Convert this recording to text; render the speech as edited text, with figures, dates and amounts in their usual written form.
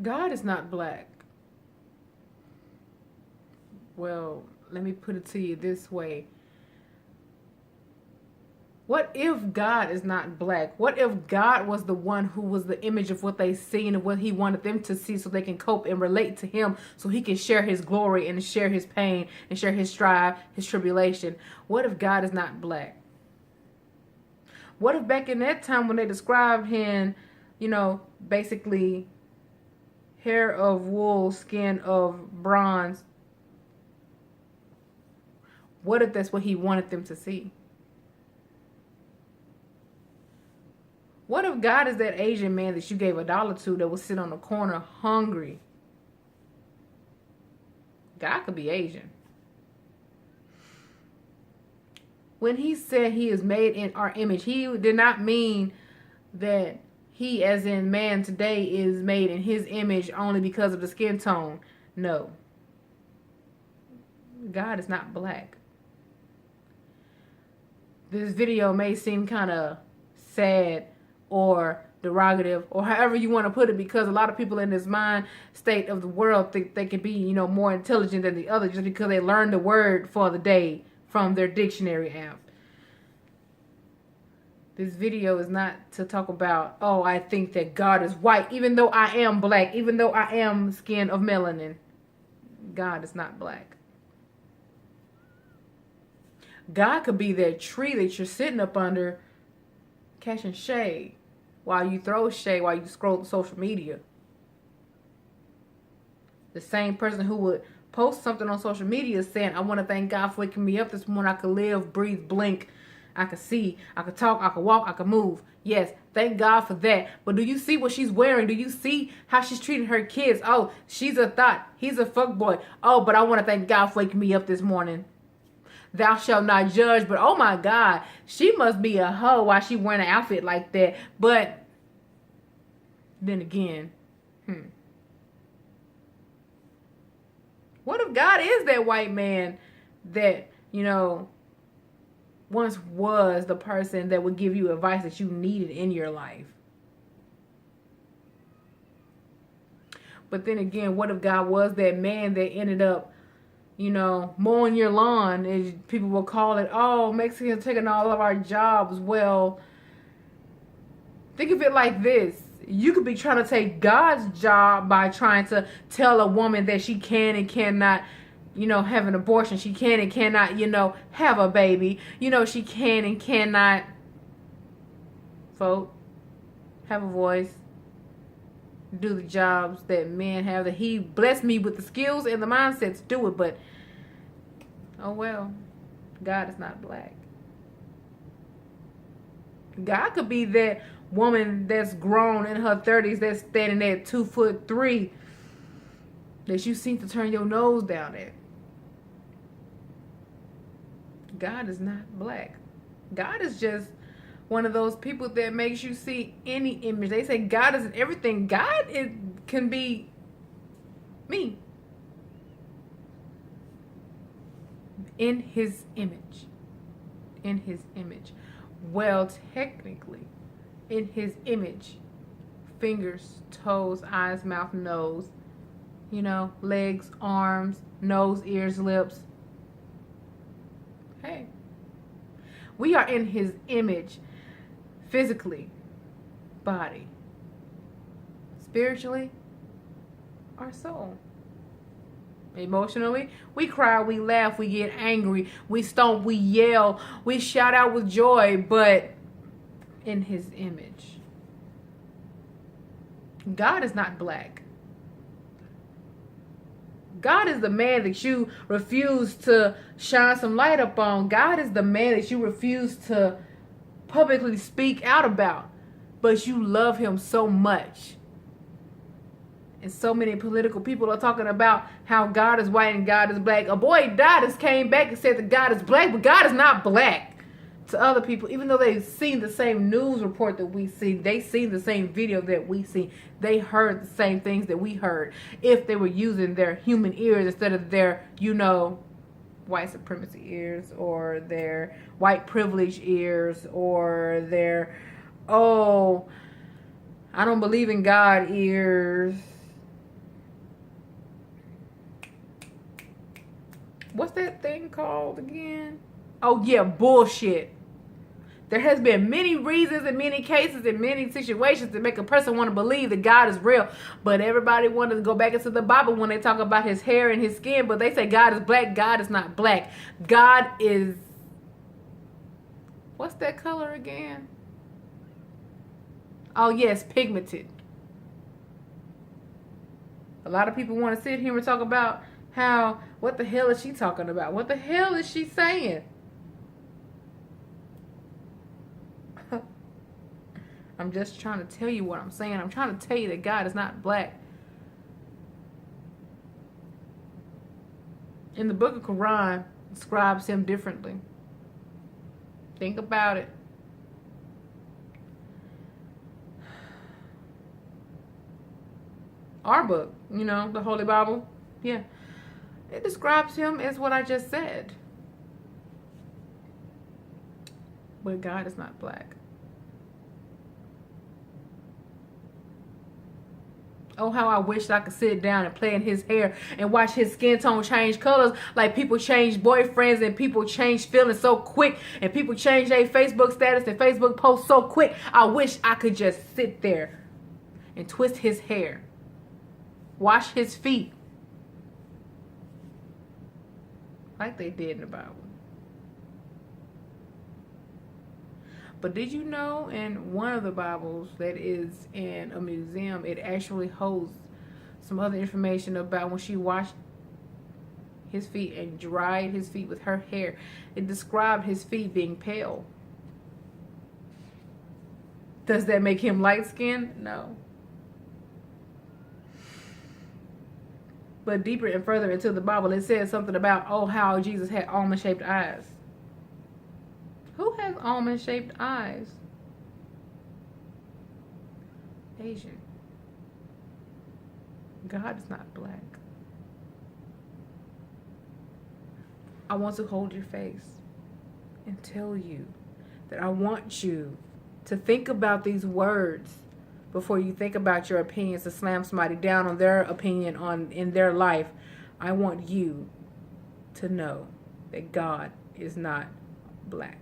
God is not black. Well, let me put it to you this way. What if God is not black? What if God was the one who was the image of what they seen and what he wanted them to see so they can cope and relate to him so he can share his glory and share his pain and share his strive, his tribulation? What if God is not black? What if back in that time when they described him, basically hair of wool, skin of bronze, what if that's what he wanted them to see? What if God is that Asian man that you gave $1 to that would sit on the corner hungry? God could be Asian. When he said he is made in our image, he did not mean that he, as in man today, is made in his image only because of the skin tone. No. God is not black. This video may seem kind of sad or derogative or however you want to put it, because a lot of people in this mind state of the world think they can be, more intelligent than the other just because they learned the word for the day from their dictionary app. This video is not to talk about, oh, I think that God is white, even though I am black, even though I am skin of melanin. God is not black. God could be that tree that you're sitting up under catching shade while you throw shade, while you scroll social media. The same person who would post something on social media saying, I want to thank God for waking me up this morning. I could live, breathe, blink. I could see, I could talk, I could walk, I could move. Yes, thank God for that. But do you see what she's wearing? Do you see how she's treating her kids? Oh, she's a thought. He's a fuckboy. Oh, but I want to thank God for waking me up this morning. Thou shalt not judge, but oh my God, she must be a hoe while she wearing an outfit like that. But then again, what if God is that white man that, once was the person that would give you advice that you needed in your life? But then again, what if God was that man that ended up, mowing your lawn, as people will call it, oh, Mexicans taking all of our jobs? Well, think of it like this. You could be trying to take God's job by trying to tell a woman that she can and cannot, have an abortion. She can and cannot, have a baby. She can and cannot vote, have a voice, do the jobs that men have, that he blessed me with the skills and the mindset to do it. But oh well, God is not black. God could be that woman that's grown in her 30s that's standing at 2'3" that you seem to turn your nose down at. God is not black. God is just one of those people that makes you see any image. They say God isn't everything. God can be me. In his image. In his image. Well, technically, in his image. Fingers, toes, eyes, mouth, nose. Legs, arms, nose, ears, lips. Hey. We are in his image. Physically, body, spiritually, our soul. Emotionally, we cry, we laugh, we get angry, we stomp, we yell, we shout out with joy, but in his image. God is not black. God is the man that you refuse to shine some light upon. God is the man that you refuse to publicly speak out about, but you love him so much. And so many political people are talking about how God is white and God is black. A boy died and came back and said that God is black, but God is not black to other people. Even though they've seen the same news report that we see, they seen the same video that we see, they heard the same things that we heard. If they were using their human ears instead of their, white supremacy ears, or their white privilege ears, or their, oh, I don't believe in God ears. What's that thing called again? Oh yeah, bullshit. There has been many reasons in many cases in many situations to make a person want to believe that God is real. But everybody wants to go back into the Bible when they talk about his hair and his skin. But they say God is black. God is not black. God is... What's that color again? Oh yes, pigmented. A lot of people want to sit here and talk about how, what the hell is she talking about? What the hell is she saying? I'm just trying to tell you what I'm saying. I'm trying to tell you that God is not black. In the book of Quran, describes him differently. Think about it. Our book, you know, the Holy Bible, yeah, it describes him as what I just said. But God is not black. Oh, how I wish I could sit down and play in his hair and watch his skin tone change colors like people change boyfriends and people change feelings so quick and people change their Facebook status and Facebook posts so quick. I wish I could just sit there and twist his hair, wash his feet like they did in the Bible. But did you know in one of the Bibles that is in a museum, it actually holds some other information about when she washed his feet and dried his feet with her hair. It described his feet being pale. Does that make him light-skinned? No. But deeper and further into the Bible, it says something about, oh, how Jesus had almond-shaped eyes. Who has almond-shaped eyes? Asian. God is not black. I want to hold your face and tell you that I want you to think about these words before you think about your opinions to slam somebody down on their opinion in their life. I want you to know that God is not black.